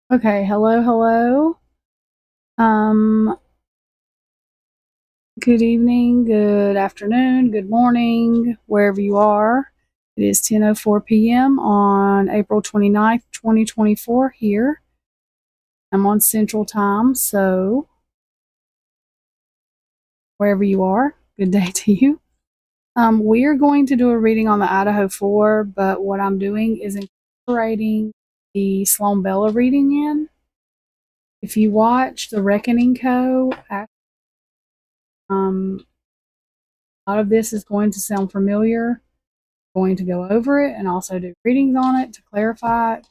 Okay, hello, hello. Um, Good evening, good afternoon, good morning, wherever you are. It is 10:04 p.m. on April 29th, 2024 here. I'm on Central Time, so wherever you are, good day to you. We are going to do a reading on the Idaho 4, but what I'm doing is incorporating the Sloan Bella reading in. If you watch The Reckoning Co., um, a lot of this is going to sound familiar. I'm going to go over it and also do readings on it to clarify it.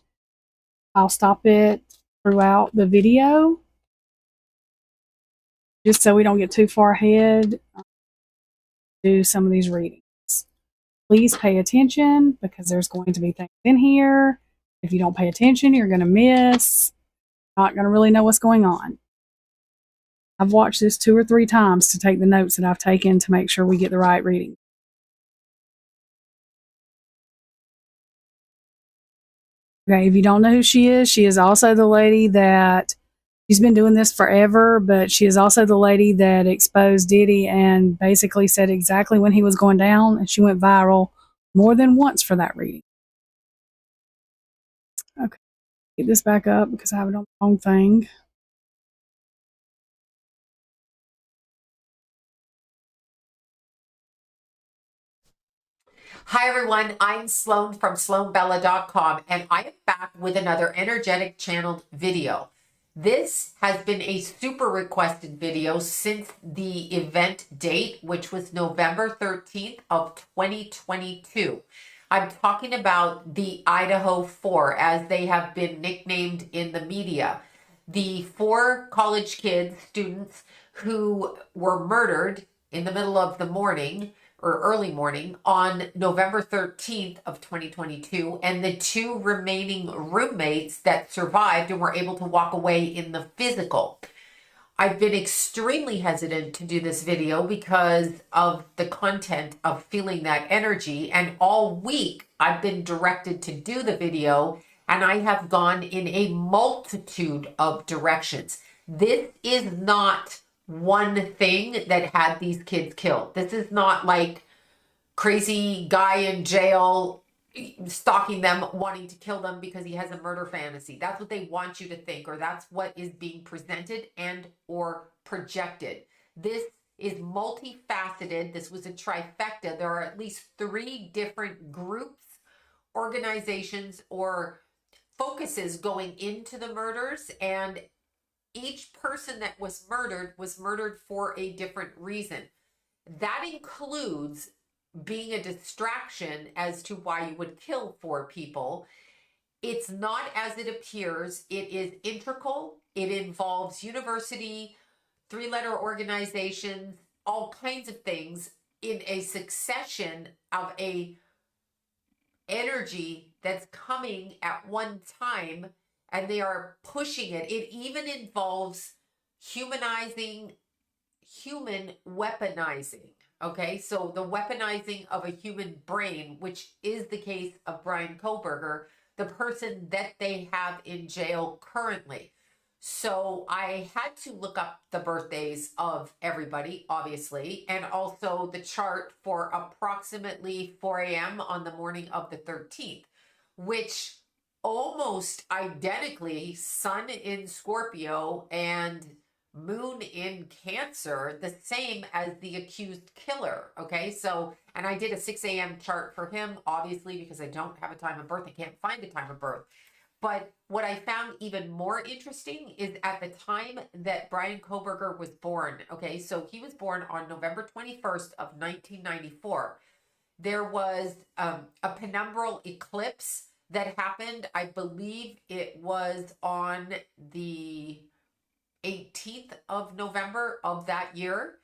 I'll stop it throughout the video just so we don't get too far ahead. Do some of these readings. Please pay attention because there's going to be things in here. If you don't pay attention, you're going to miss. Not going to really know what's going on. I've watched this 2 or 3 times to take the notes that I've taken to make sure we get the right reading. Okay, if you don't know who she is also the lady that she's been doing this forever, but she is also the lady that exposed Diddy and basically said exactly when he was going down, and she went viral more than once for that reading. Okay, get this back up because I have it on the wrong thing. Hi, everyone. I'm Sloan from SloanBella.com, and I am back with another energetic channeled video. This has been a super requested video since the event date, which was November 13th of 2022. I'm talking about the Idaho 4, as they have been nicknamed in the media. The 4 college kids, students who were murdered in the middle of the morning or early morning on November 13th of 2022, and the 2 remaining roommates that survived and were able to walk away in the physical. I've been extremely hesitant to do this video because of the content of feeling that energy, and all week I've been directed to do the video, and I have gone in a multitude of directions. This is not one thing that had these kids killed. This is not like crazy guy in jail stalking them, wanting to kill them because he has a murder fantasy. That's what they want you to think, or that's what is being presented and or projected. This is multifaceted. This was a trifecta. There are at least 3 different groups, organizations, or focuses going into the murders, and each person that was murdered for a different reason. That includes being a distraction as to why you would kill 4 people. It's not as it appears. It is integral. It involves university, 3-letter organizations, all kinds of things in a succession of a energy that's coming at one time, and they are pushing it. It even involves humanizing, human weaponizing. Okay, so the weaponizing of a human brain, which is the case of Brian Koberger, the person that they have in jail currently. So I had to look up the birthdays of everybody, obviously, and also the chart for approximately 4 a.m. on the morning of the 13th, which almost identically, Sun in Scorpio and Moon in Cancer, the same as the accused killer. Okay, so, and I did a 6 a.m. chart for him, obviously, because I don't have a time of birth. I can't find a time of birth. But what I found even more interesting is at the time that Brian Koberger was born. Okay, so he was born on November 21st of 1994. There was a penumbral eclipse that happened. I believe it was on the 18th of November of that year,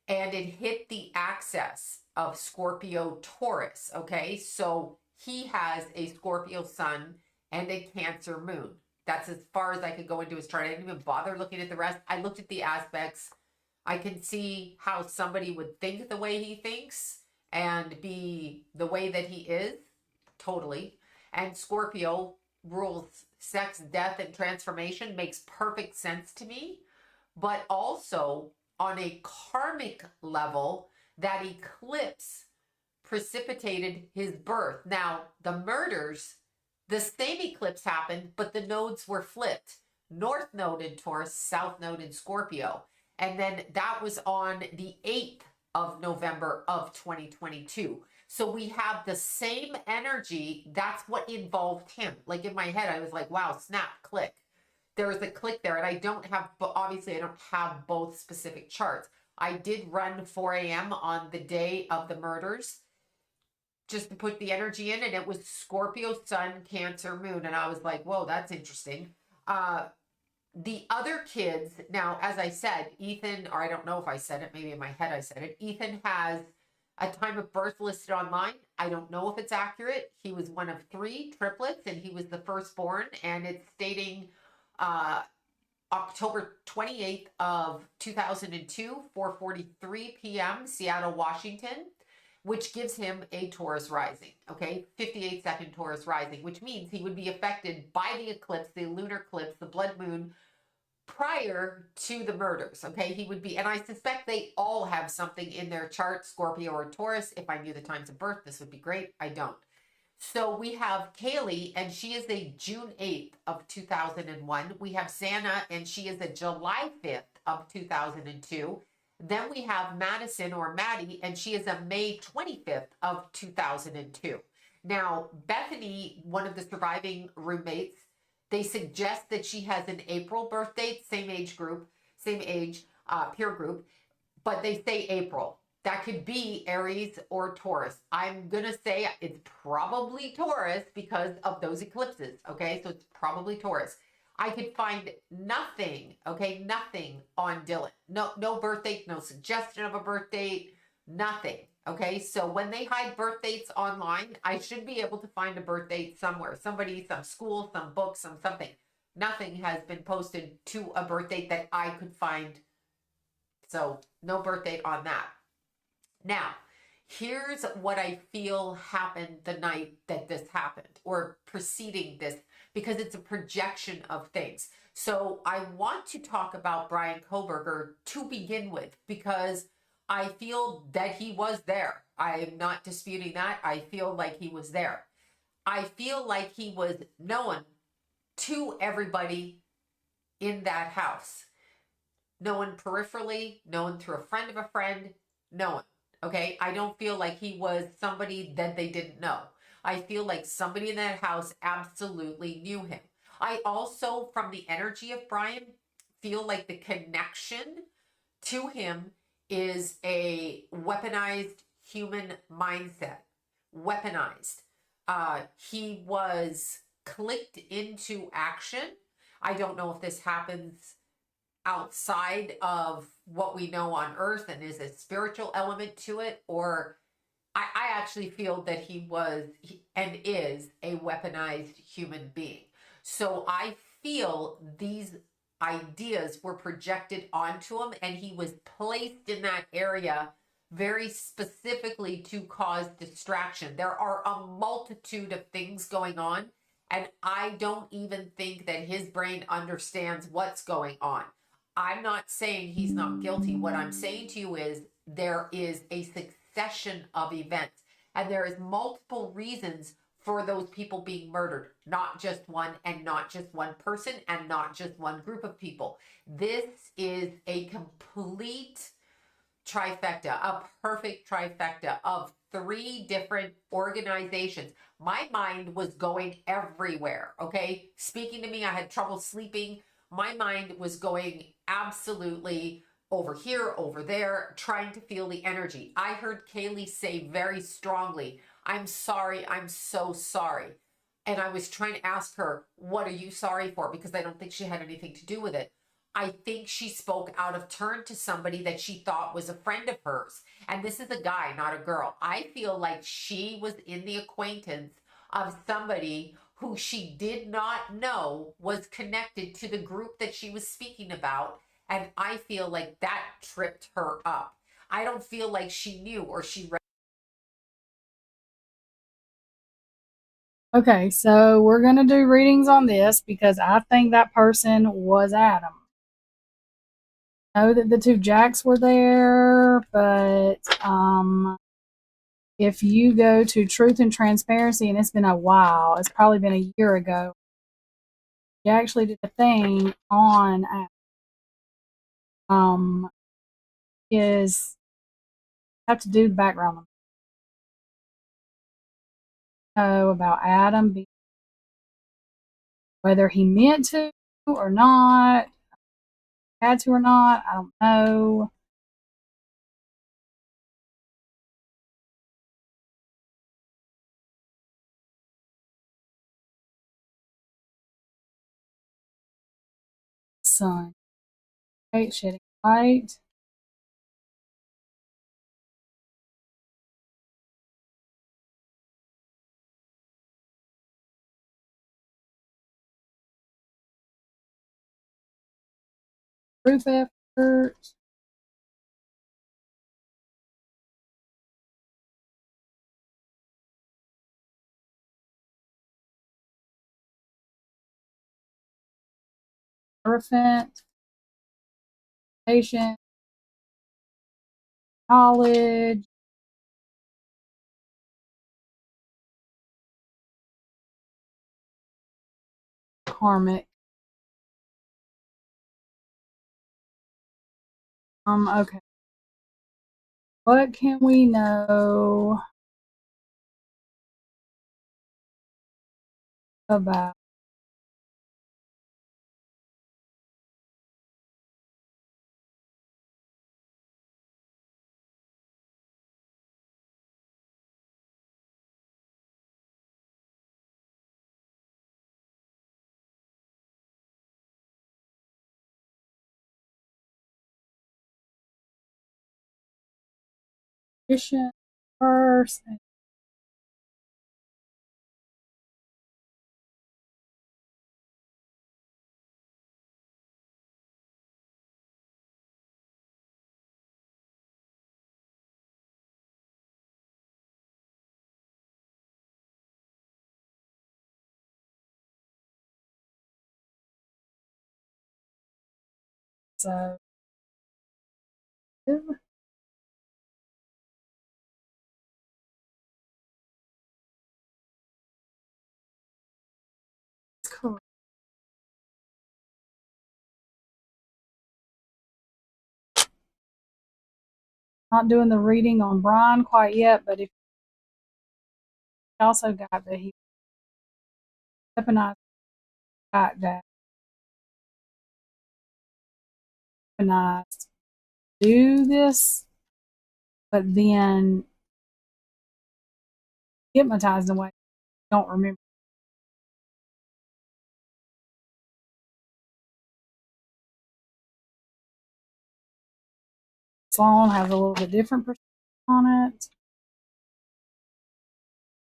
and it hit the axis of Scorpio Taurus. Okay, so he has a Scorpio sun and a Cancer moon. That's as far as I could go into his chart. I didn't even bother looking at the rest. I looked at the aspects. I can see how somebody would think the way he thinks and be the way that he is, totally. And Scorpio rules sex, death, and transformation makes perfect sense to me. But also on a karmic level, that eclipse precipitated his birth. Now, the murders, the same eclipse happened, but the nodes were flipped. North node in Taurus, south node in Scorpio. And then that was on the 8th of November of 2022. So we have the same energy. That's what involved him. Like in my head, I was like, wow, snap, click. There was a click there. And I don't have, obviously, I don't have both specific charts. I did run 4 a.m. on the day of the murders just to put the energy in, and it was Scorpio, Sun, Cancer, Moon. And I was like, whoa, that's interesting. The other kids, now, as I said, Ethan, or I don't know if I said it, maybe in my head I said it, Ethan has a time of birth listed online. I don't know if it's accurate. He was one of 3 triplets, and he was the firstborn, and it's stating October 28th of 2002, 4:43 p.m., Seattle, Washington, which gives him a Taurus rising, okay? 58-second Taurus rising, which means he would be affected by the eclipse, the lunar eclipse, the blood moon, prior to the murders, okay? He would be, and I suspect they all have something in their chart, Scorpio or Taurus. If I knew the times of birth, this would be great. I don't. So we have Kaylee, and she is a June 8th of 2001. We have Xana, and she is a July 5th of 2002. Then we have Madison, or Maddie, and she is a May 25th of 2002. Now, Bethany, one of the surviving roommates, they suggest that she has an April birth date, same age, peer group, but they say April. That could be Aries or Taurus. I'm going to say it's probably Taurus because of those eclipses, okay? So it's probably Taurus. I could find nothing, okay? Nothing on Dylan. No birth date, no suggestion of a birth date, nothing, okay? So when they hide birth dates online, I should be able to find a birth date somewhere. Somebody, some school, some book, something. Nothing has been posted to a birth date that I could find. So no birth date on that. Now, here's what I feel happened the night that this happened, or preceding this, because it's a projection of things. So I want to talk about Brian Koberger to begin with, because I feel that he was there. I am not disputing that. I feel like he was there. I feel like he was known to everybody in that house. Known peripherally, known through a friend of a friend, known. Okay, I don't feel like he was somebody that they didn't know. I feel like somebody in that house absolutely knew him. I also, from the energy of Brian, feel like the connection to him is a weaponized human mindset. Weaponized. He was clicked into action. I don't know if this happens outside of what we know on earth and is a spiritual element to it, or I actually feel that he was and is a weaponized human being. So I feel these ideas were projected onto him, and he was placed in that area very specifically to cause distraction. There are a multitude of things going on, and I don't even think that his brain understands what's going on. I'm not saying he's not guilty. What I'm saying to you is there is a succession of events, and there is multiple reasons for those people being murdered. Not just one, and not just one person, and not just one group of people. This is a complete trifecta, a perfect trifecta of 3 different organizations. My mind was going everywhere, okay? Speaking to me, I had trouble sleeping. My mind was going absolutely over here, over there, trying to feel the energy. I heard Kaylee say very strongly, I'm sorry, I'm so sorry. And I was trying to ask her, what are you sorry for? Because I don't think she had anything to do with it. I think she spoke out of turn to somebody that she thought was a friend of hers. And this is a guy, not a girl. I feel like she was in the acquaintance of somebody who she did not know was connected to the group that she was speaking about. And I feel like that tripped her up. I don't feel like she knew or she read. Okay, so we're going to do readings on this because I think that person was Adam. I know that the two Jacks were there, but if you go to Truth and Transparency, and it's been a while, it's probably been a year ago, you actually did a thing on is have to do the background about Adam, whether he meant to or not, had to or not, I don't know. Sun, right, shedding light. Proof effort. Elephant. Patient. Knowledge. Karmic. Okay. What can we know about patient first? So, it's correct. Not doing the reading on Brian quite yet, but if you also got that he weaponized, got that weaponized, do this, but then hypnotized in a way you don't remember. Sloan has a little bit different perspective on it.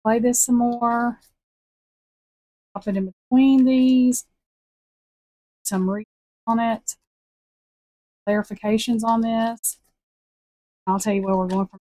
Play this some more. Pop it in between these. Some reading on it. Clarifications on this. I'll tell you where we're going from.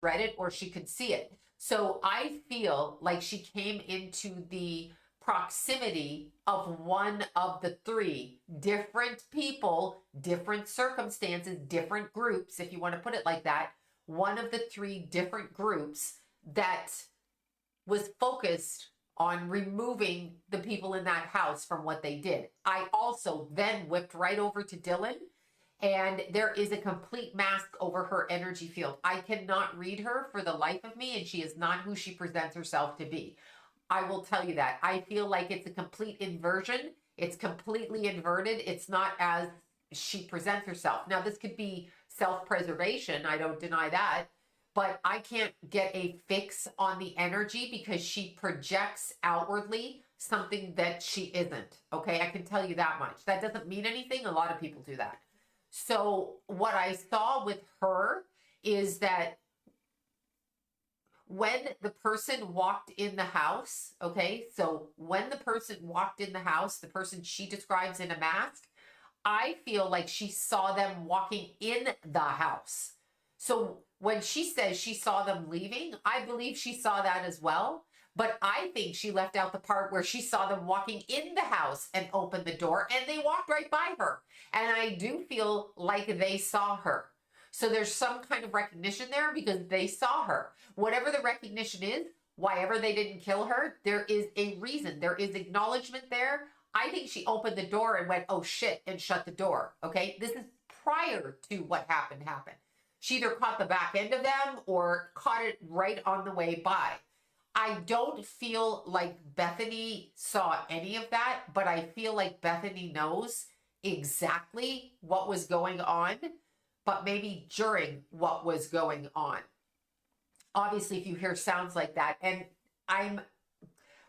Read it or she could see it. So I feel like she came into the proximity of one of the three different people, different circumstances, different groups, if you want to put it like that. One of the three different groups that was focused on removing the people in that house from what they did. I also then whipped right over to Dylan, and there is a complete mask over her energy field. I cannot read her for the life of me, and she is not who she presents herself to be. I will tell you that. I feel like it's a complete inversion. It's completely inverted. It's not as she presents herself. Now, this could be self preservation. I don't deny that. But I can't get a fix on the energy because she projects outwardly something that she isn't. Okay. I can tell you that much. That doesn't mean anything. A lot of people do that. So, what I saw with her is that when the person walked in the house, okay, so when the person walked in the house, the person she describes in a mask, I feel like she saw them walking in the house. So when she says she saw them leaving, I believe she saw that as well. But I think she left out the part where she saw them walking in the house and opened the door and they walked right by her. And I do feel like they saw her. So there's some kind of recognition there because they saw her. Whatever the recognition is, why ever they didn't kill her, there is a reason. There is acknowledgement there. I think she opened the door and went, oh shit, and shut the door. Okay. This is prior to what happened. She either caught the back end of them or caught it right on the way by. I don't feel like Bethany saw any of that, but I feel like Bethany knows exactly what was going on, but maybe during what was going on. Obviously, if you hear sounds like that, and I'm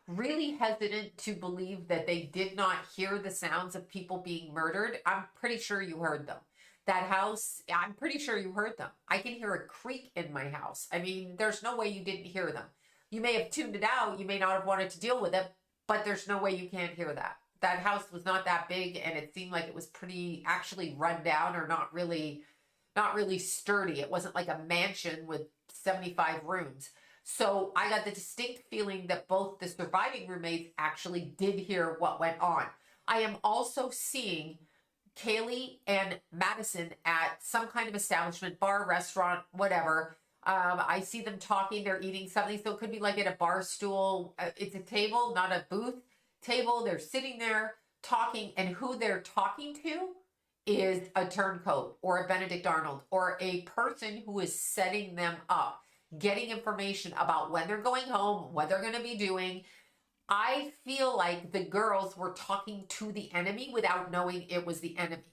really hesitant to believe that they did not hear the sounds of people being murdered. I'm pretty sure you heard them. That house, I'm pretty sure you heard them. I can hear a creak in my house. I mean, there's no way you didn't hear them. You may have tuned it out. You may not have wanted to deal with it, but there's no way you can't hear that. That house was not that big, and it seemed like it was pretty actually run down or not really sturdy. It wasn't like a mansion with 75 rooms. So I got the distinct feeling that both the surviving roommates actually did hear what went on. I am also seeing Kaylee and Madison at some kind of establishment, bar, restaurant, whatever. I see them talking, they're eating something. So it could be like at a bar stool. It's a table, not a booth table. They're sitting there talking, and who they're talking to is a turncoat or a Benedict Arnold or a person who is setting them up, getting information about when they're going home, what they're going to be doing. I feel like the girls were talking to the enemy without knowing it was the enemy.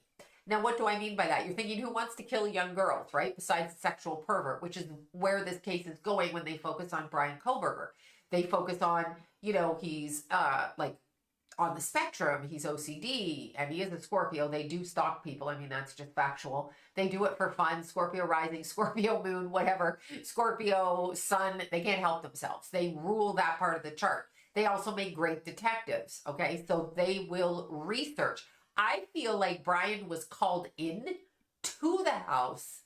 Now, what do I mean by that? You're thinking, who wants to kill young girls, right? Besides sexual pervert, which is where this case is going when they focus on Brian Koberger. They focus on, he's like on the spectrum, he's OCD, and he is a Scorpio. They do stalk people. I mean, that's just factual. They do it for fun. Scorpio rising, Scorpio moon, whatever. Scorpio sun, they can't help themselves. They rule that part of the chart. They also make great detectives, okay? So they will research. I feel like Brian was called in to the house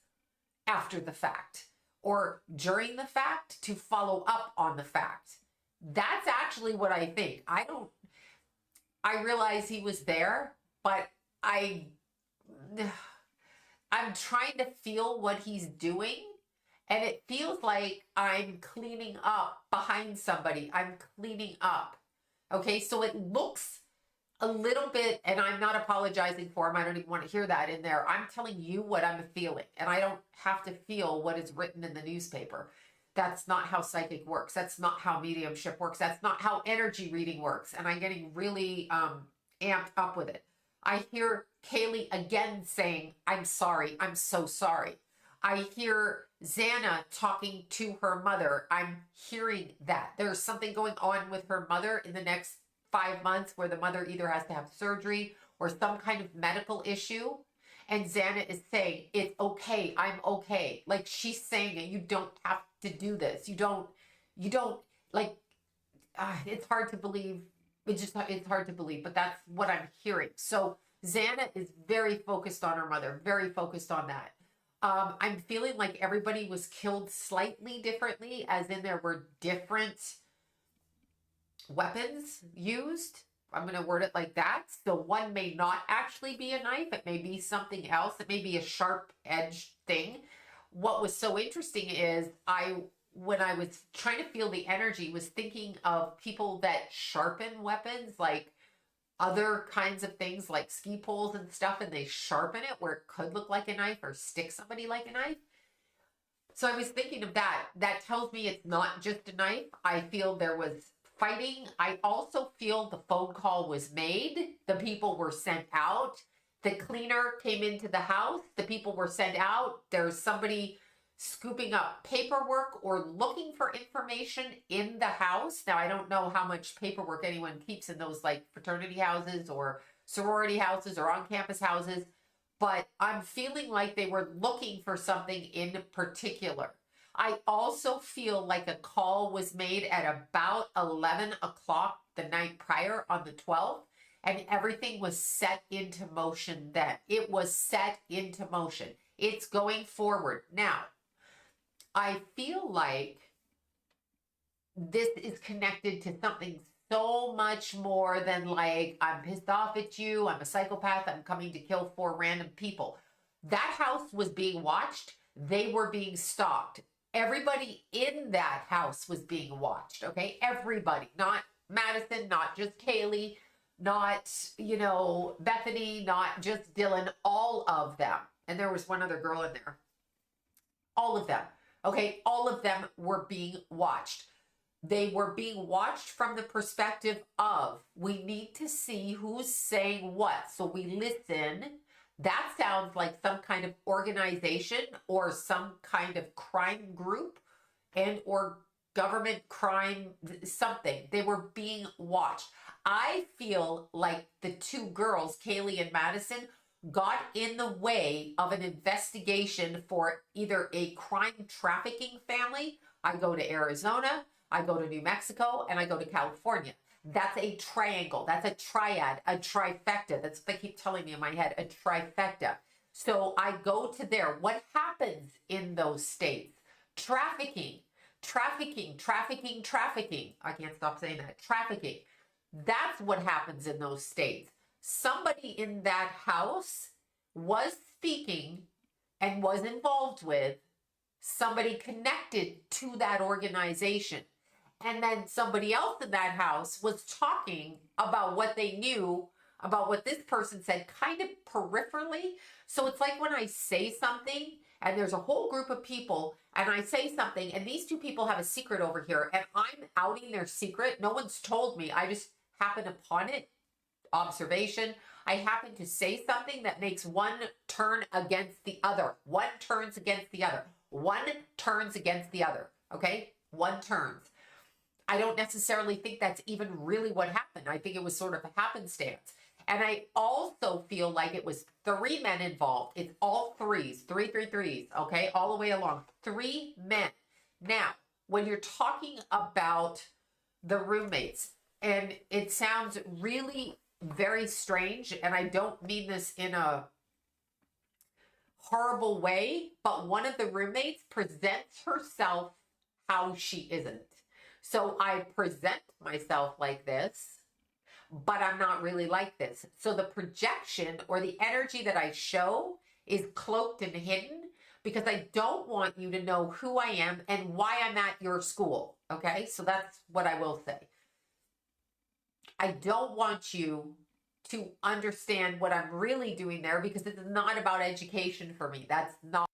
after the fact or during the fact to follow up on the fact. That's actually what I think. I realize he was there, but I'm trying to feel what he's doing, and it feels like I'm cleaning up behind somebody. I'm cleaning up. Okay, so it looks a little bit, and I'm not apologizing for him. I don't even want to hear that in there. I'm telling you what I'm feeling, and I don't have to feel what is written in the newspaper. That's not how psychic works. That's not how mediumship works. That's not how energy reading works. And I'm getting really amped up with it. I hear Kaylee again saying, I'm sorry. I'm so sorry. I hear Xana talking to her mother. I'm hearing that. There's something going on with her mother in the next 5 months where the mother either has to have surgery or some kind of medical issue. And Xana is saying, it's okay. I'm okay. Like she's saying it. You don't have to do this. You don't like, it's hard to believe. It's hard to believe, but that's what I'm hearing. So Xana is very focused on her mother, very focused on that. I'm feeling like everybody was killed slightly differently, as in there were different weapons used. I'm going to word it like that. So one may not actually be a knife. It may be something else. It may be a sharp edged thing. What was so interesting is when I was trying to feel the energy, was thinking of people that sharpen weapons, like other kinds of things like ski poles and stuff, and they sharpen it where it could look like a knife or stick somebody like a knife. So I was thinking of that. That tells me it's not just a knife. I feel there was fighting. I also feel the phone call was made. The people were sent out. The cleaner came into the house. The people were sent out. There's somebody scooping up paperwork or looking for information in the house. Now, I don't know how much paperwork anyone keeps in those like fraternity houses or sorority houses or on-campus houses, but I'm feeling like they were looking for something in particular. I also feel like a call was made at about 11 o'clock the night prior on the 12th. and everything was set into motion then. It was set into motion. It's going forward. Now, I feel like this is connected to something so much more than like, I'm pissed off at you, I'm a psychopath, I'm coming to kill 4 random people. That house was being watched, they were being stalked. Everybody in that house was being watched, okay? Everybody, not Madison, not just Kaylee, not, Bethany, not just Dylan, all of them. And there was one other girl in there. All of them, okay? All of them were being watched. They were being watched from the perspective of, we need to see who's saying what. So we listen. That sounds like some kind of organization or some kind of crime group and or government crime, something. They were being watched. I feel like the 2 girls, Kaylee and Madison, got in the way of an investigation for either a crime trafficking family. I go to Arizona, I go to New Mexico, and I go to California. That's a triangle. That's a triad, a trifecta. That's what they keep telling me in my head, a trifecta. So I go to there. What happens in those states? Trafficking, trafficking, trafficking, trafficking. I can't stop saying that. Trafficking. That's what happens in those states. Somebody in that house was speaking and was involved with somebody connected to that organization. And then somebody else in that house was talking about what they knew about what this person said, kind of peripherally. So it's like when I say something and there's a whole group of people and I say something and these 2 people have a secret over here and I'm outing their secret. No one's told me. I just happen upon it. Observation. I happen to say something that makes one turn against the other. One turns against the other. One turns against the other. Okay? One turns. I don't necessarily think that's even really what happened. I think it was sort of a happenstance. And I also feel like it was 3 men involved. It's all threes, threes, okay? All the way along. 3 men. Now, when you're talking about the roommates, and it sounds really very strange, and I don't mean this in a horrible way, but one of the roommates presents herself how she isn't. So I present myself like this, but I'm not really like this. So the projection or the energy that I show is cloaked and hidden because I don't want you to know who I am and why I'm at your school. Okay, so that's what I will say. I don't want you to understand what I'm really doing there because it's not about education for me. That's not.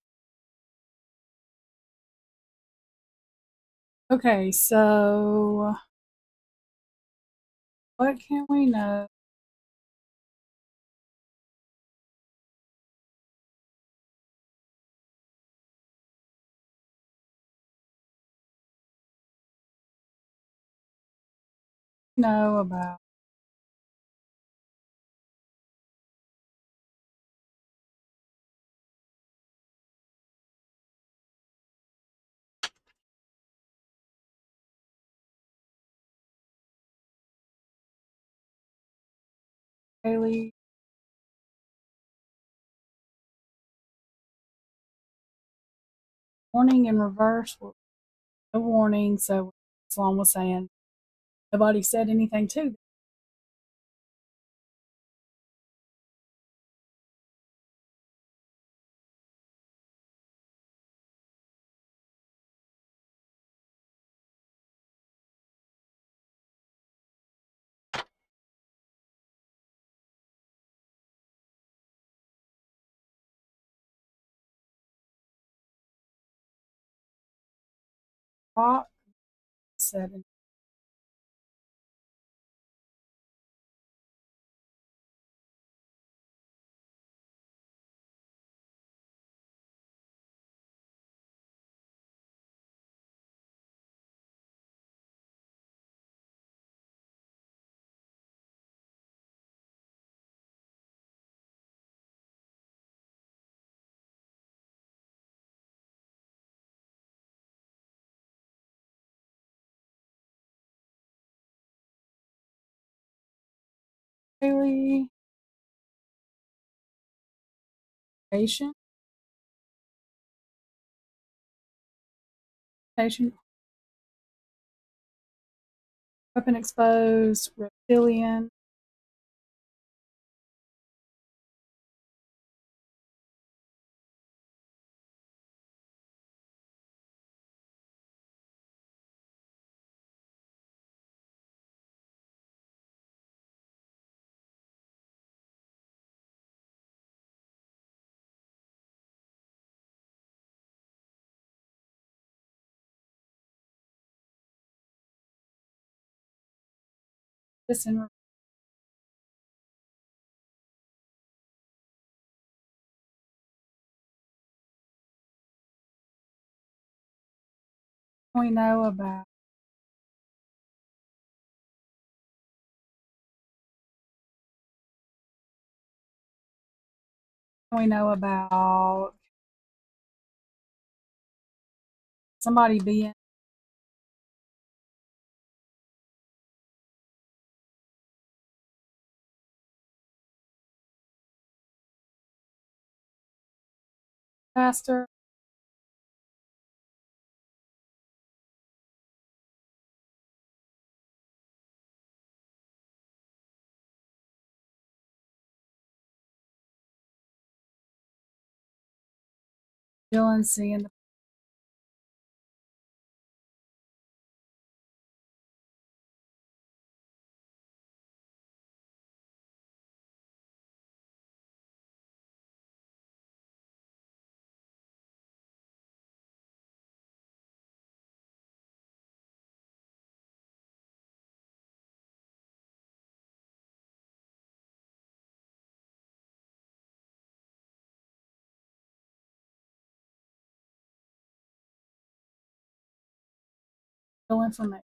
Okay, so what can we know about Haley? Warning in reverse. No warning. So Sloan was saying nobody said anything to them. Rock said daily patient weapon exposed reptilian citizen. We know about somebody being pastor, vigilancy, and no information.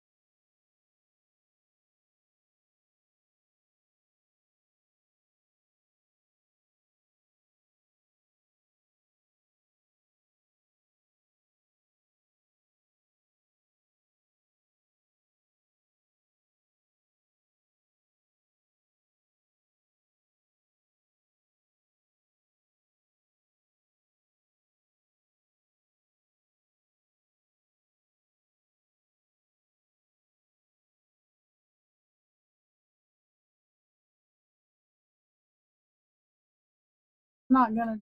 I'm not gonna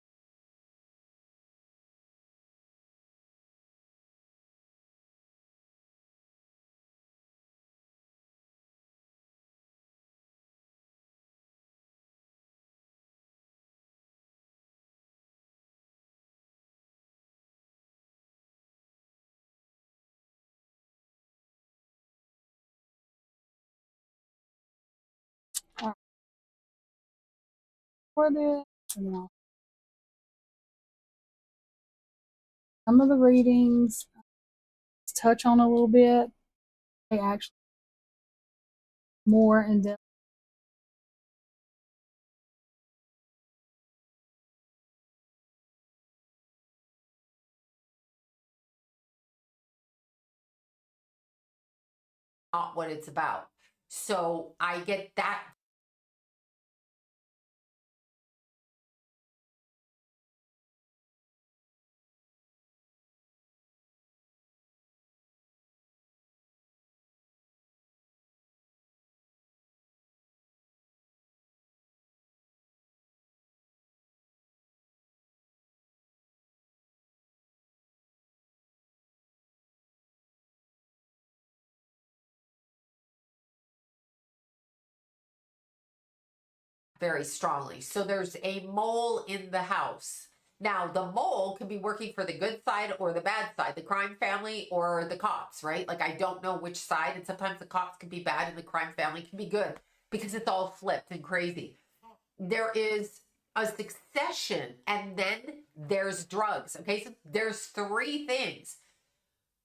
for this. You know, some of the readings touch on a little bit. They actually more in depth. Not what it's about. So I get that very strongly. So there's a mole in the house. Now, the mole can be working for the good side or the bad side, the crime family or the cops, right? Like, I don't know which side. And sometimes the cops can be bad and the crime family can be good because it's all flipped and crazy. There is a succession and then there's drugs. Okay, so there's three things: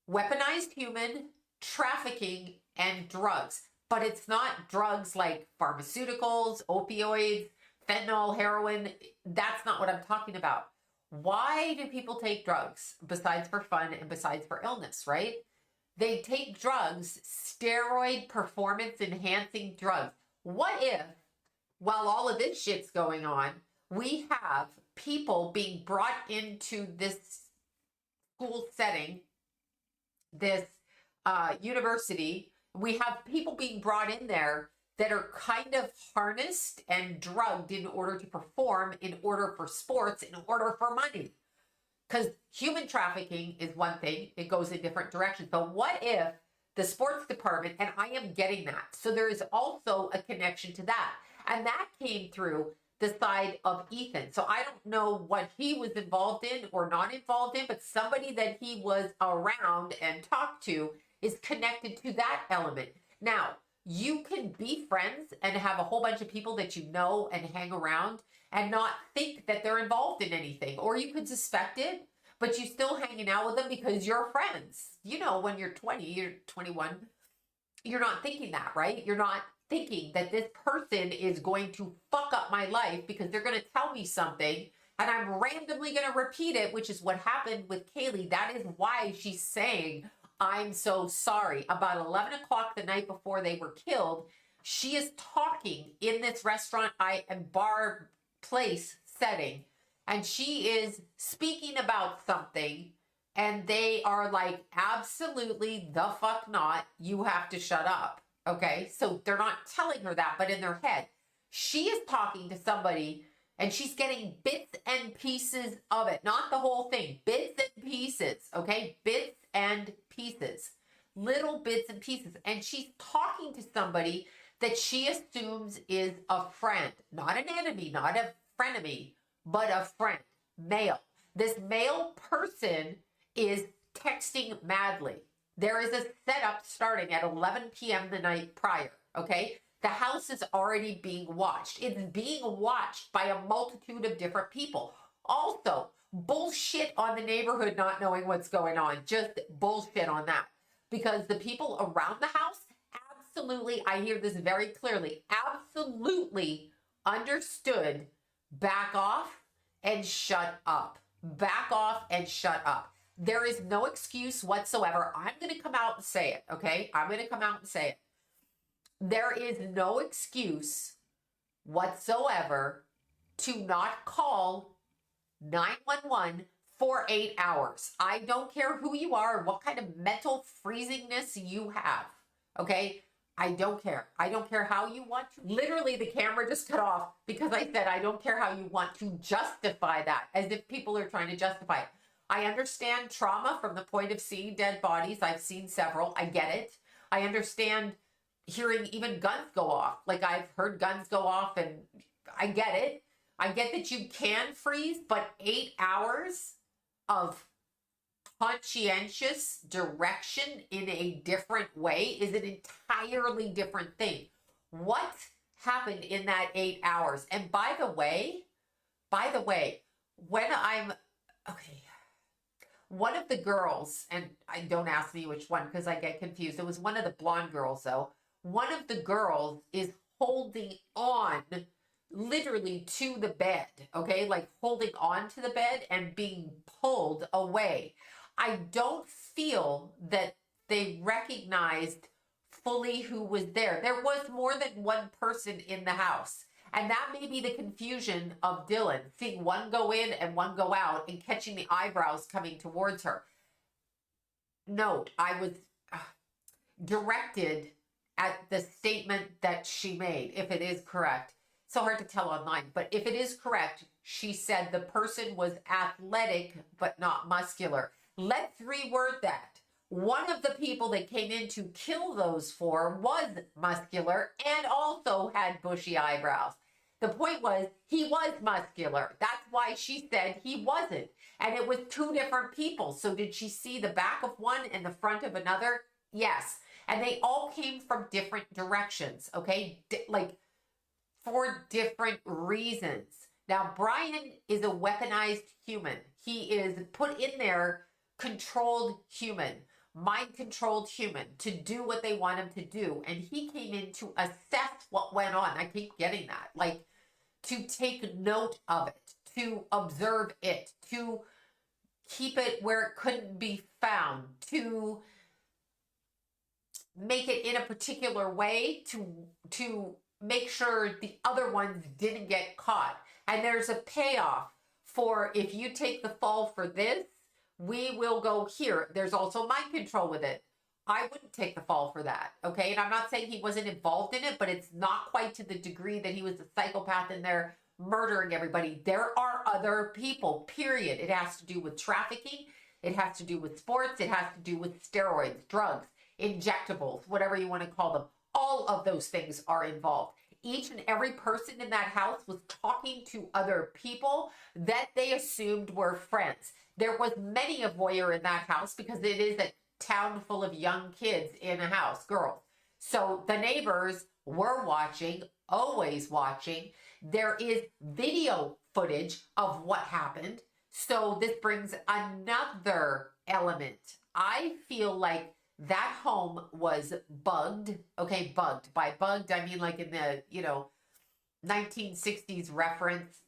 weaponized human, trafficking, and drugs. But it's not drugs like pharmaceuticals, opioids, fentanyl, heroin. That's not what I'm talking about. Why do people take drugs besides for fun and besides for illness, right? They take drugs, steroid performance enhancing drugs. What if while all of this shit's going on, we have people being brought into this school setting, this university. We have people being brought in there that are kind of harnessed and drugged in order to perform, in order for sports, in order for money. Because human trafficking is one thing, it goes in different directions. But what if the sports department, and I am getting that, so there is also a connection to that. And that came through the side of Ethan. So I don't know what he was involved in or not involved in, but somebody that he was around and talked to is connected to that element. Now, you can be friends and have a whole bunch of people that you know and hang around and not think that they're involved in anything, or you could suspect it, but you're still hanging out with them because you're friends. You know, when you're 20, you're 21, you're not thinking that, right? You're not thinking that this person is going to fuck up my life because they're going to tell me something and I'm randomly going to repeat it, which is what happened with Kaylee. That is why she's saying, I'm so sorry. About 11 o'clock the night before they were killed, she is talking in this restaurant and bar place setting, and she is speaking about something, and they are like, absolutely the fuck not, you have to shut up. Okay, so they're not telling her that, but in their head, she is talking to somebody and she's getting bits and pieces of it, not the whole thing, bits and pieces. Okay, bits and pieces, little bits and pieces. And she's talking to somebody that she assumes is a friend, not an enemy, not a frenemy, but a friend, male. This male person is texting madly. There is a setup starting at 11 p.m. the night prior, okay? The house is already being watched. It's being watched by a multitude of different people. Also, bullshit on the neighborhood not knowing what's going on. Just bullshit on that. Because the people around the house absolutely, I hear this very clearly, absolutely understood, back off and shut up. Back off and shut up. There is no excuse whatsoever. I'm going to come out and say it, okay? I'm going to come out and say it. There is no excuse whatsoever to not call 911 for 8 hours. I don't care who you are, what kind of mental freezingness you have, okay? I don't care. I don't care how you want to. Literally, the camera just cut off because I said, I don't care how you want to justify that, as if people are trying to justify it. I understand trauma from the point of seeing dead bodies. I've seen several. I get it. I understand hearing even guns go off. Like, I've heard guns go off, and I get it. I get that you can freeze, but 8 hours of conscientious direction in a different way is an entirely different thing. What happened in that 8 hours? And by the way, when I'm, okay, one of the girls, and I don't ask me which one because I get confused. It was one of the blonde girls though. One of the girls is holding on literally to the bed, okay? Like holding on to the bed and being pulled away. I don't feel that they recognized fully who was there. There was more than one person in the house. And that may be the confusion of Dylan, seeing one go in and one go out and catching the eyebrows coming towards her. Note, I was directed at the statement that she made, if it is correct. So hard to tell online, but if it is correct, she said the person was athletic but not muscular. Let's reword that. One of the people that came in to kill those four was muscular and also had bushy eyebrows. The point was, he was muscular. That's why she said he wasn't. And it was two different people. So did she see the back of one and the front of another? Yes. And they all came from different directions, okay? Like, for different reasons. Now, Brian is a weaponized human. He is put in there, controlled human, mind-controlled human, to do what they want him to do. And he came in to assess what went on. I keep getting that. Like, to take note of it, to observe it, to keep it where it couldn't be found, to make it in a particular way, to make sure the other ones didn't get caught. And there's a payoff for if you take the fall for this, we will go here. There's also mind control with it. I wouldn't take the fall for that. Okay. And I'm not saying he wasn't involved in it, but it's not quite to the degree that he was a psychopath in there murdering everybody. There are other people, period. It has to do with trafficking. It has to do with sports. It has to do with steroids, drugs, injectables, whatever you want to call them. All of those things are involved. Each and every person in that house was talking to other people that they assumed were friends. There was many a voyeur in that house because it is a town full of young kids in a house, girls. So the neighbors were watching, always watching. There is video footage of what happened. So this brings another element. I feel like that home was bugged. Okay, bugged. By bugged, I mean like in the, 1960s reference,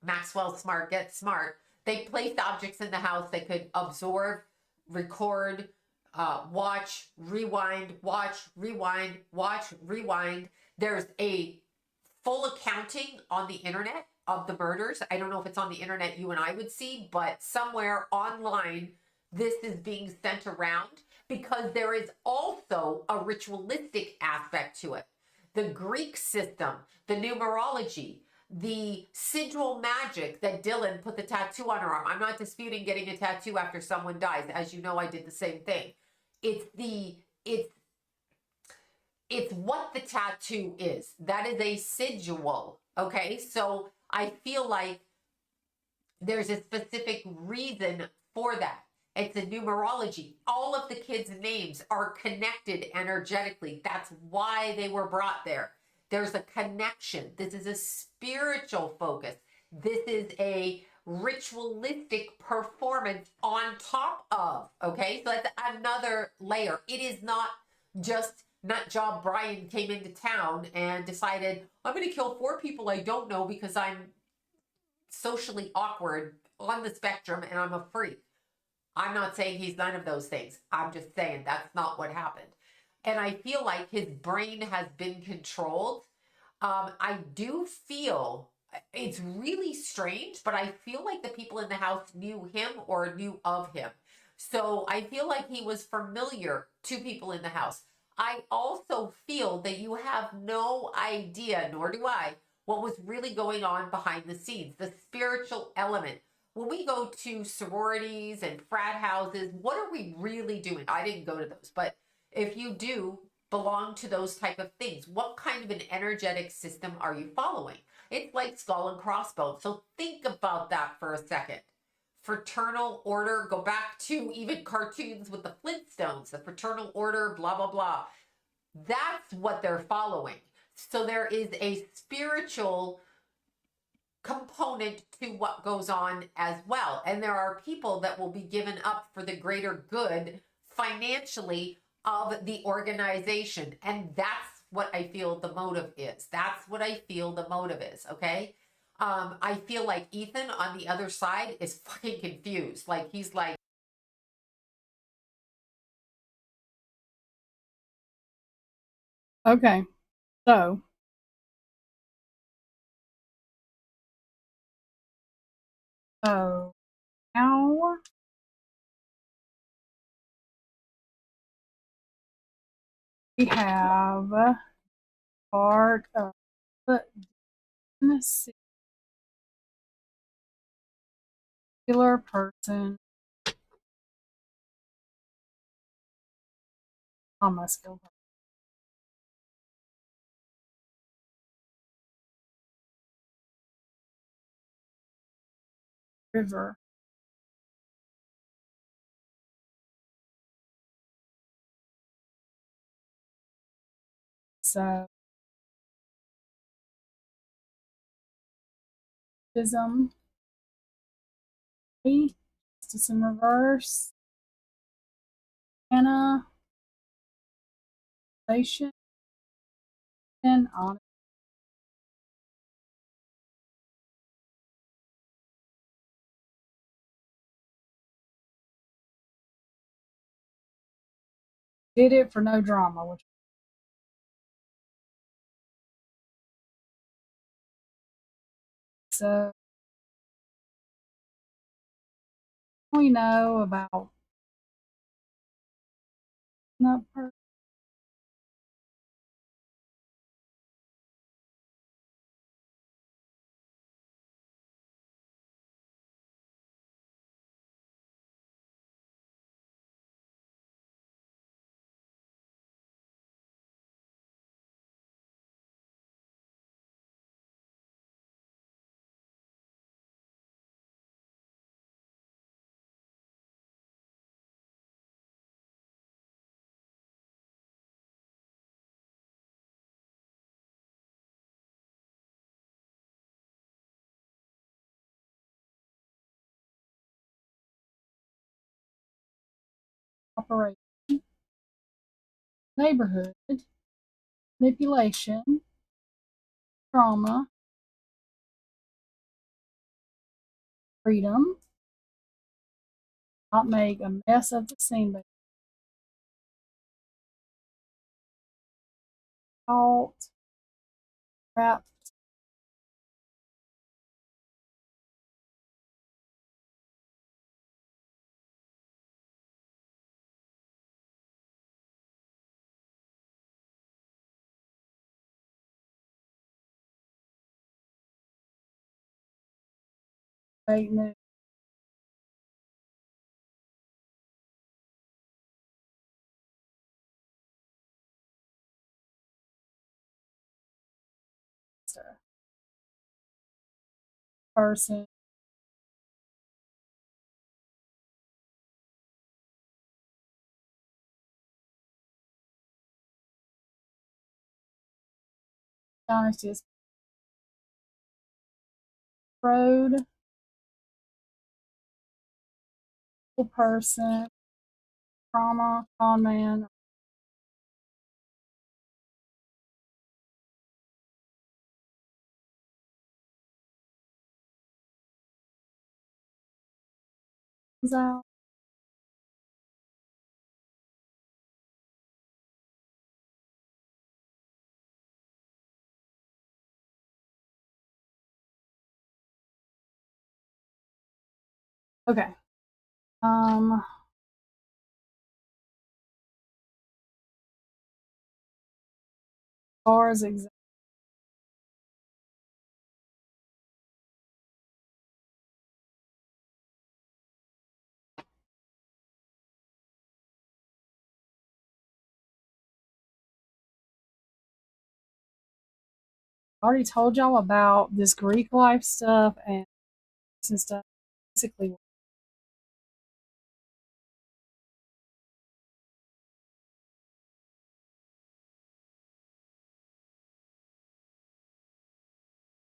Maxwell Smart, Get Smart. They placed objects in the house that could absorb, record, watch, rewind, watch, rewind, watch, rewind. There's a full accounting on the internet of the murders. I don't know if it's on the internet you and I would see, but somewhere online, this is being sent around because there is also a ritualistic aspect to it. The Greek system, the numerology, the sigil magic that Dylan put the tattoo on her arm. I'm not disputing getting a tattoo after someone dies. As you know, I did the same thing. It's it's what the tattoo is. That is a sigil. Okay. So I feel like there's a specific reason for that. It's a numerology. All of the kids' names are connected energetically. That's why they were brought there. There's a connection. This is a spiritual focus. This is a ritualistic performance on top of, okay? So that's another layer. It is not just nut job Brian came into town and decided, I'm going to kill 4 people I don't know because I'm socially awkward on the spectrum and I'm a freak. I'm not saying he's none of those things. I'm just saying that's not what happened. And I feel like his brain has been controlled. I do feel it's really strange, but I feel like the people in the house knew him or knew of him. So I feel like he was familiar to people in the house. I also feel that you have no idea, nor do I, what was really going on behind the scenes, the spiritual element. When we go to sororities and frat houses, what are we really doing? I didn't go to those, but if you do belong to those type of things, what kind of an energetic system are you following? It's like skull and crossbones. So think about that for a second. Fraternal order, go back to even cartoons with the Flintstones, the fraternal order, blah, blah, blah. That's what they're following. So there is a spiritual component to what goes on as well. And there are people that will be given up for the greater good financially of the organization. And that's what I feel the motive is. That's what I feel the motive is. Okay. I feel like Ethan on the other side is fucking confused. Like he's like, Okay. So, so now we have part of the singular person. I must go river. So, ism, justice in reverse, Anna, station, on. Did it for no drama, which So we know about the person. Operation, neighborhood, manipulation, trauma, freedom, not make a mess of the scene, but fault, trap, fake news, person, dynasty, road, person, trauma, con man, out. Okay. As far as I already told y'all about this Greek life stuff and stuff. Basically,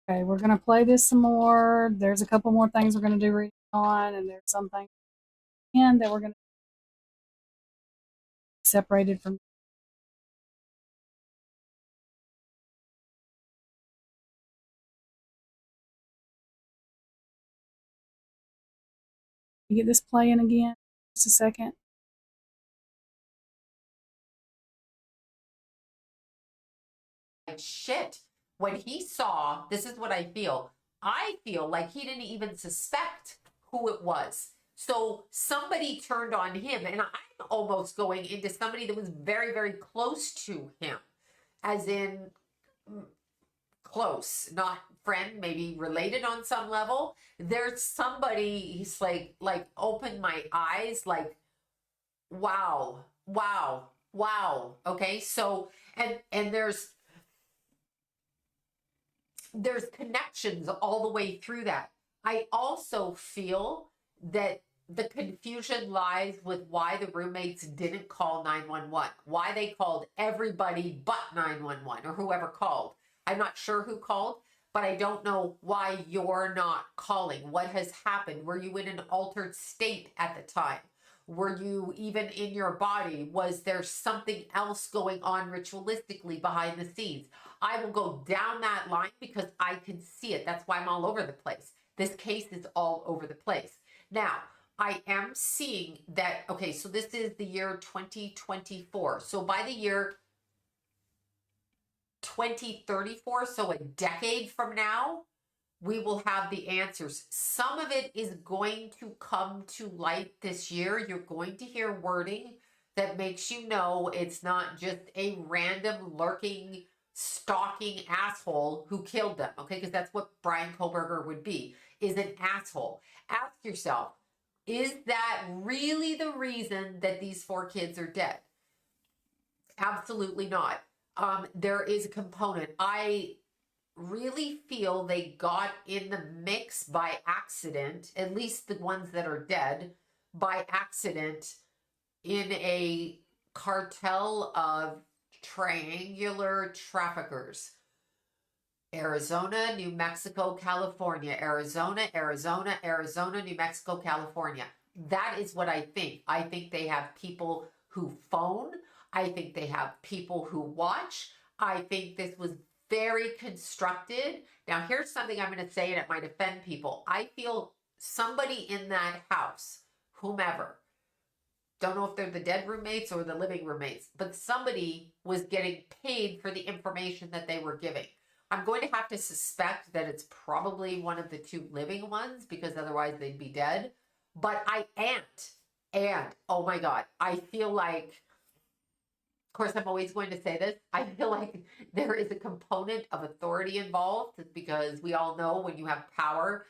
okay, we're gonna play this some more. There's a couple more things we're gonna do reading on, and there's some things in that we're gonna be separated from. You get this playing again, just a second. Shit. When he saw, this is what I feel like he didn't even suspect who it was. So somebody turned on him, and I'm almost going into somebody that was very, very close to him, as in close, not friend, maybe related on some level. There's somebody, he's like opened my eyes, like, wow, wow, wow. Okay, so and there's connections all the way through that. I also feel that the confusion lies with why the roommates didn't call 911, why they called everybody but 911 or whoever called. I'm not sure who called, but I don't know why you're not calling. What has happened? Were you in an altered state at the time? Were you even in your body? Was there something else going on ritualistically behind the scenes? I will go down that line because I can see it. That's why I'm all over the place. This case is all over the place. Now, I am seeing that, okay, so this is the year 2024. So by the year 2034, so a decade from now, we will have the answers. Some of it is going to come to light this year. You're going to hear wording that makes you know it's not just a random lurking, stalking asshole who killed them, okay? Because that's what Brian Kohlberger would be, is an asshole. Ask yourself, is that really the reason that these 4 kids are dead? Absolutely not. There is a component. I really feel they got in the mix by accident, at least the ones that are dead, by accident in a cartel of triangular traffickers. Arizona, New Mexico, California, Arizona, Arizona, Arizona, New Mexico, California. That is what I think. I think they have people who phone. I think they have people who watch. I think this was very constructed. Now, here's something I'm going to say, and it might offend people. I feel somebody in that house, whomever, don't know if they're the dead roommates or the living roommates, but somebody was getting paid for the information that they were giving. I'm going to have to suspect that it's probably one of the 2 living ones, because otherwise they'd be dead. But oh my God, I feel like, of course, I'm always going to say this, I feel like there is a component of authority involved, because we all know when you have power,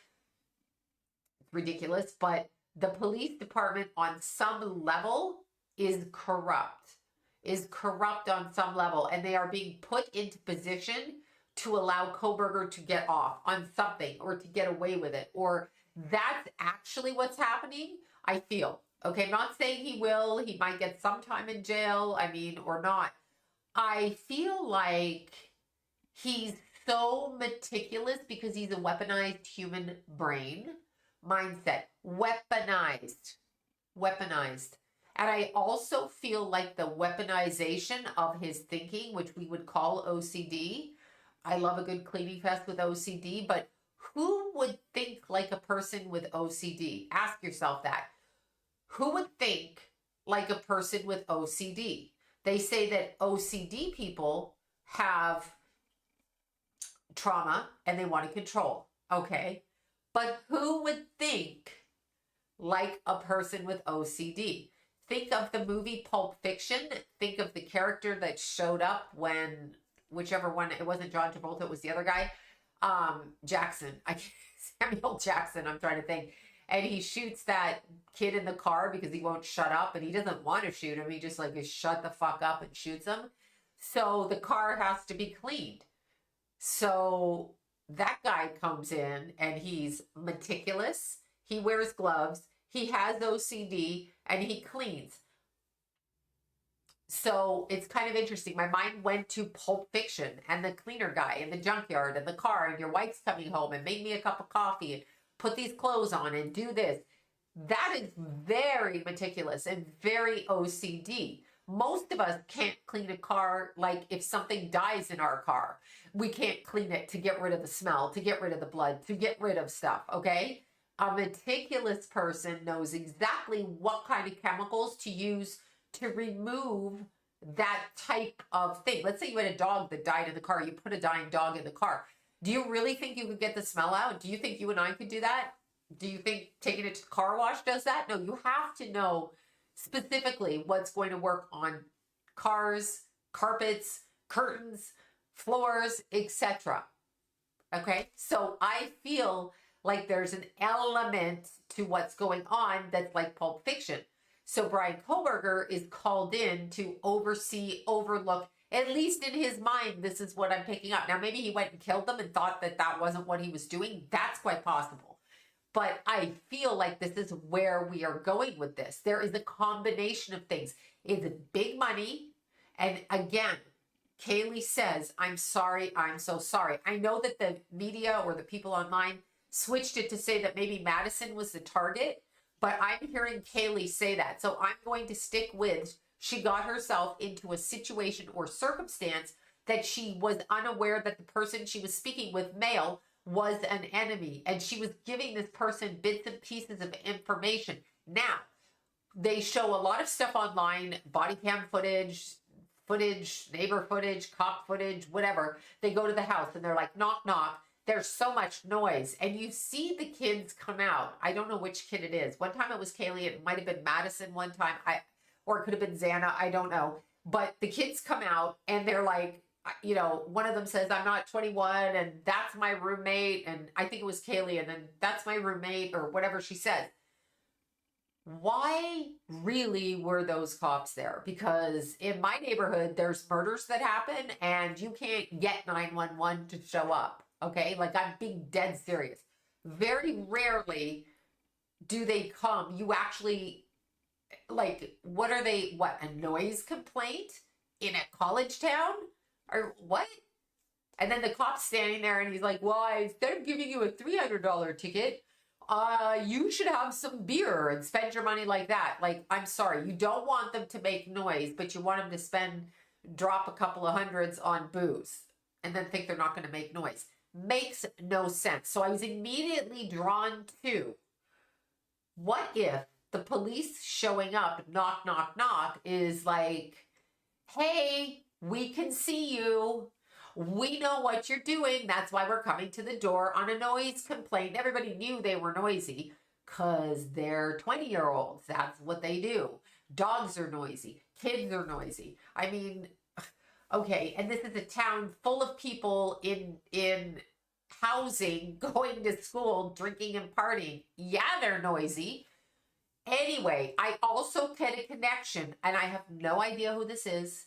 it's ridiculous, but the police department on some level is corrupt on some level, and they are being put into position to allow Kohlberger to get off on something, or to get away with it, or that's actually what's happening, I feel. Okay, I'm not saying he will. He might get some time in jail, or not. I feel like he's so meticulous because he's a weaponized human brain mindset. Weaponized. And I also feel like the weaponization of his thinking, which we would call OCD. I love a good cleaning fest with OCD, but who would think like a person with OCD? Ask yourself that. Who would think like a person with OCD? They say that OCD people have trauma and they want to control. Okay. But who would think like a person with OCD? Think of the movie Pulp Fiction. Think of the character that showed up when, whichever one, it wasn't John Travolta, it was the other guy. Jackson. Samuel Jackson, I'm trying to think. And he shoots that kid in the car because he won't shut up, and he doesn't want to shoot him. He just is shut the fuck up and shoots him. So the car has to be cleaned. So that guy comes in and he's meticulous. He wears gloves. He has OCD and he cleans. So it's kind of interesting. My mind went to Pulp Fiction and the cleaner guy in the junkyard and the car, and your wife's coming home and make me a cup of coffee and put these clothes on and do this. That is very meticulous and very OCD. Most of us can't clean a car. Like if something dies in our car, we can't clean it to get rid of the smell, to get rid of the blood, to get rid of stuff, okay? A meticulous person knows exactly what kind of chemicals to use to remove that type of thing. Let's say you had a dog that died in the car. You put a dying dog in the car. Do you really think you could get the smell out? Do you think you and I could do that? Do you think taking it to the car wash does that? No, you have to know specifically what's going to work on cars, carpets, curtains, floors, etc. Okay, so I feel like there's an element to what's going on that's like Pulp Fiction. So Brian Kohlberger is called in to oversee, overlook, at least in his mind, this is what I'm picking up. Now, maybe he went and killed them and thought that that wasn't what he was doing. That's quite possible. But I feel like this is where we are going with this. There is a combination of things. It's big money. And again, Kaylee says, I'm sorry, I'm so sorry. I know that the media or the people online switched it to say that maybe Madison was the target, but I'm hearing Kaylee say that. So I'm going to stick with, she got herself into a situation or circumstance that she was unaware that the person she was speaking with, male, was an enemy. And she was giving this person bits and pieces of information. Now, they show a lot of stuff online, body cam footage, neighbor footage, cop footage, whatever. They go to the house and they're like, knock, knock. there's so much noise, and you see the kids come out. I don't know which kid it is. One time it was Kaylee, it might have been Madison one time, or it could have been Xana, I don't know. But the kids come out and they're like, one of them says, I'm not 21, and that's my roommate. And I think it was Kaylee, and then that's my roommate, or whatever she said. Why really were those cops there? Because in my neighborhood, there's murders that happen, and you can't get 911 to show up. Okay. Like, I'm being dead serious. Very rarely do they come. You actually, like, what are they? What, a noise complaint in a college town? Or what? And then the cop's standing there and he's like, well, instead of giving you a $300 ticket, you should have some beer and spend your money like that. Like, I'm sorry, you don't want them to make noise, but you want them to drop a couple of hundreds on booze and then think they're not going to make noise. Makes no sense. So I was immediately drawn to, what if the police showing up, knock, knock, knock, is like, hey, we can see you. We know what you're doing. That's why we're coming to the door on a noise complaint. Everybody knew they were noisy because they're 20-year-olds. That's what they do. Dogs are noisy. Kids are noisy. I mean, okay, and this is a town full of people in housing, going to school, drinking and partying. Yeah, they're noisy. Anyway, I also get a connection, and I have no idea who this is,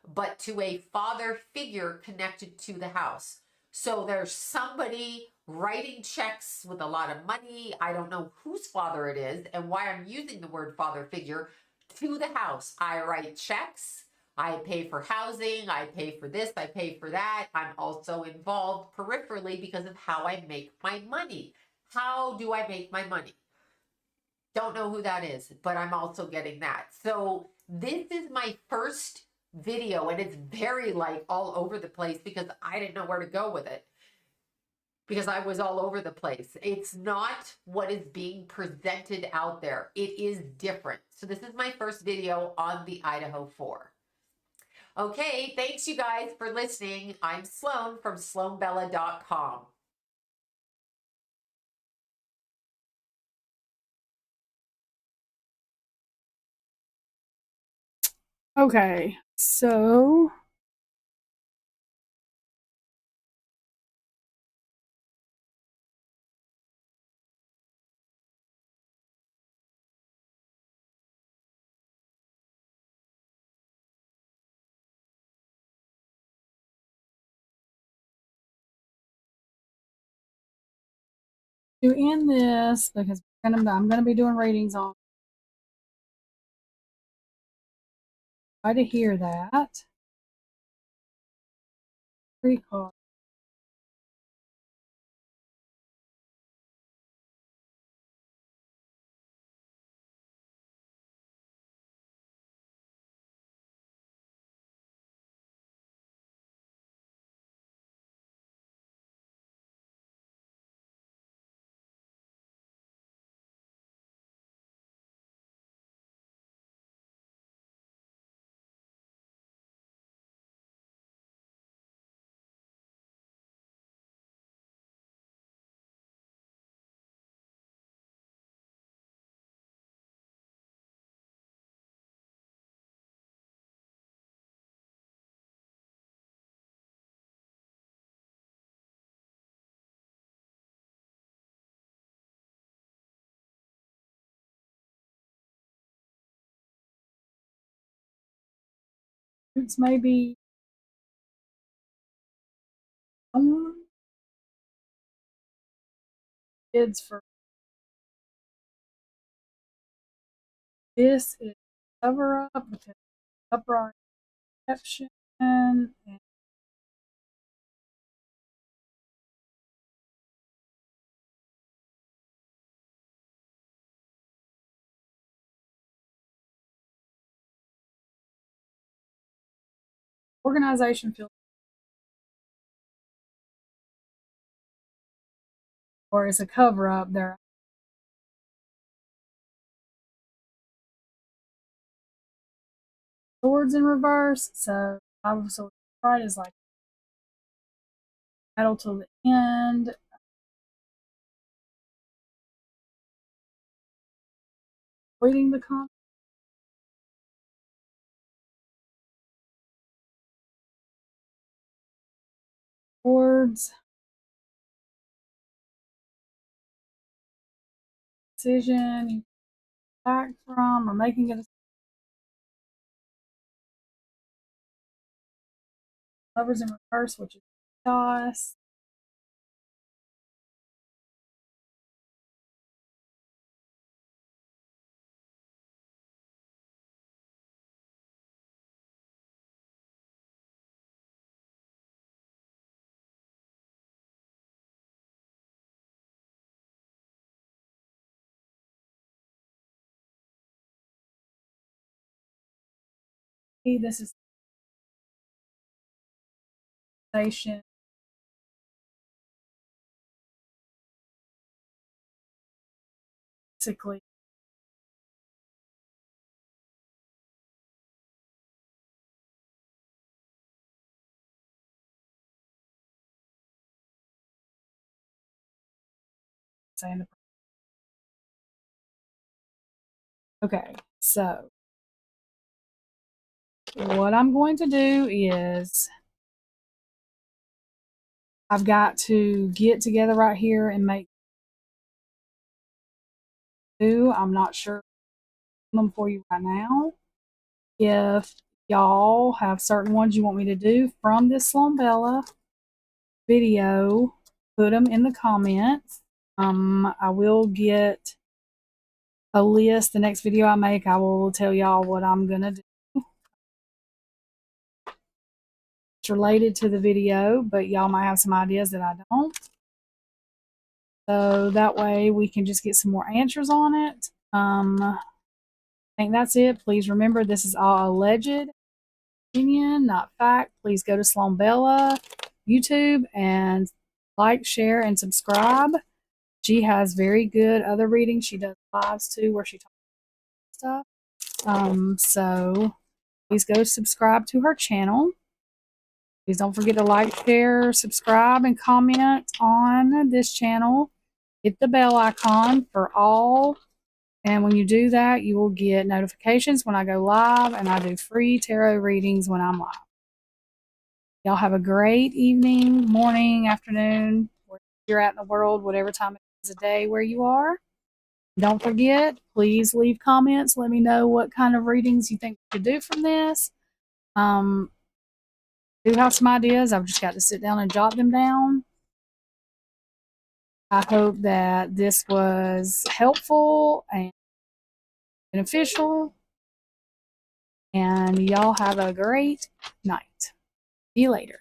but to a father figure connected to the house. So there's somebody writing checks with a lot of money. I don't know whose father it is and why I'm using the word father figure to the house. I write checks. I pay for housing. I pay for this. I pay for that. I'm also involved peripherally because of how I make my money. How do I make my money? Don't know who that is, but I'm also getting that. So this is my first video, and it's very like all over the place because I didn't know where to go with it, because I was all over the place. It's not what is being presented out there. It is different. So this is my first video on the Idaho 4. Okay, thanks you guys for listening. I'm Sloan from sloanbella.com. Okay, so to end this, because I'm gonna be doing readings on. Try to hear that. Recall. It's maybe kids for this is cover up because upright exception and organization feels, or is a cover up. There swords in reverse, so I was so right is like battle till the end. Reading the words. Decision you back from or making a lovers in reverse, which is chaos. This is station. Basically, saying the okay. So what I'm going to do is I've got to get together right here and make two. I'm not sure them for you right now. If y'all have certain ones you want me to do from this Sloan Bella video, put them in the comments. I will get a list. The next video I make, I will tell y'all what I'm gonna do. It's related to the video, but y'all might have some ideas that I don't. So that way we can just get some more answers on it. I think that's it. Please remember this is all alleged opinion, not fact. Please go to Sloan Bella YouTube and like, share, and subscribe. She has very good other readings. She does lives too where she talks about stuff. So please go subscribe to her channel. Please don't forget to like, share, subscribe, and comment on this channel. Hit the bell icon for all. And when you do that, you will get notifications when I go live, and I do free tarot readings when I'm live. Y'all have a great evening, morning, afternoon, wherever you're at in the world, whatever time it is a day where you are. Don't forget, please leave comments. Let me know what kind of readings you think we could do from this. Do have some ideas. I've just got to sit down and jot them down. I hope that this was helpful and beneficial. And y'all have a great night. See you later.